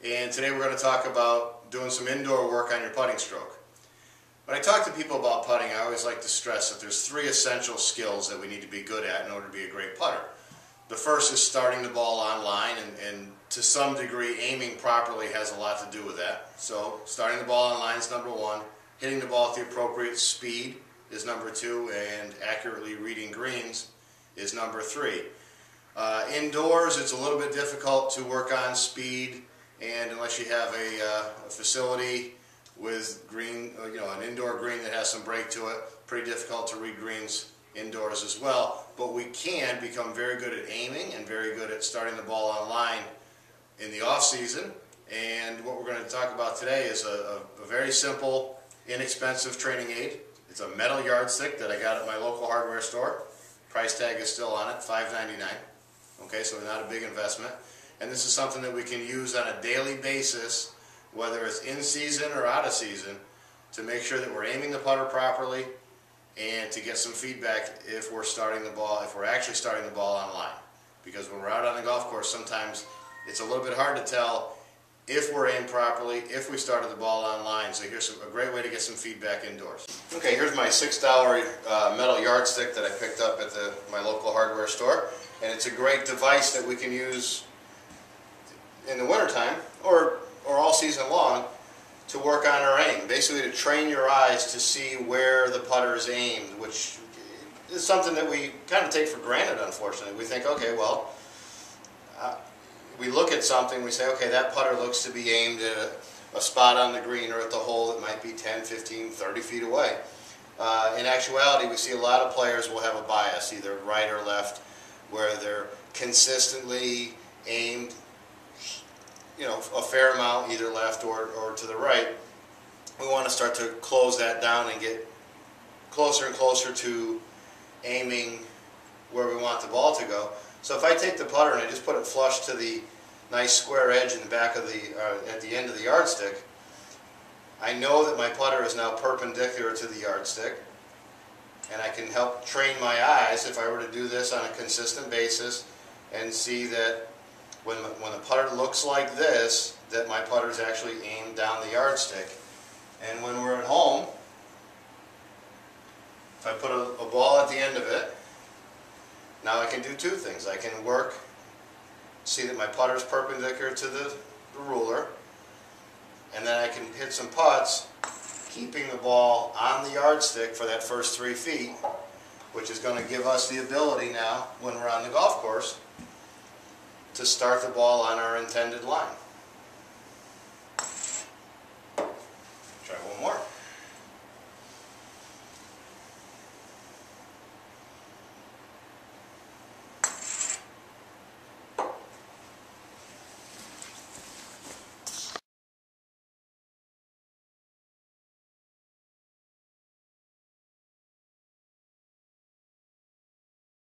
and today we're going to talk about doing some indoor work on your putting stroke. When I talk to people about putting, I always like to stress that there's three essential skills that we need to be good at in order to be a great putter. The first is starting the ball on line, and to some degree aiming properly has a lot to do with that. So starting the ball on line is number one, hitting the ball at the appropriate speed is number two, and accurately reading greens is number three. Indoors, it's a little bit difficult to work on speed, and unless you have a facility with green, an indoor green that has some break to it, pretty difficult to read greens indoors as well. But we can become very good at aiming and very good at starting the ball on line in the off season. And what we're going to talk about today is a very simple, inexpensive training aid. It's a metal yardstick that I got at my local hardware store. Price tag is still on it, $5.99. Okay, so not a big investment. And this is something that we can use on a daily basis, whether it's in season or out of season, to make sure that we're aiming the putter properly and to get some feedback if we're actually starting the ball on line. Because when we're out on the golf course, sometimes it's a little bit hard to tell if we're aimed properly, if we started the ball on line. So here's a great way to get some feedback indoors. Okay, here's my $6 metal yardstick that I picked up at my local hardware store. And it's a great device that we can use in the wintertime or all season long to work on our aim. Basically to train your eyes to see where the putter is aimed, which is something that we kind of take for granted, unfortunately. We think, okay, well, we look at something, we say, okay, that putter looks to be aimed at a spot on the green or at the hole that might be 10, 15, 30 feet away. In actuality, we see a lot of players will have a bias, either right or left, where they're consistently aimed, a fair amount either left or to the right. We want to start to close that down and get closer and closer to aiming where we want the ball to go. So if I take the putter and I just put it flush to the nice square edge in the back of at the end of the yardstick, I know that my putter is now perpendicular to the yardstick, and I can help train my eyes if I were to do this on a consistent basis and see that when the putter looks like this, that my putter is actually aimed down the yardstick. And when we're at home, if I put a ball at the end of it, now I can do two things. I can see that my putter is perpendicular to the ruler, and then I can hit some putts, keeping the ball on the yardstick for that first 3 feet, which is going to give us the ability now, when we're on the golf course, to start the ball on our intended line.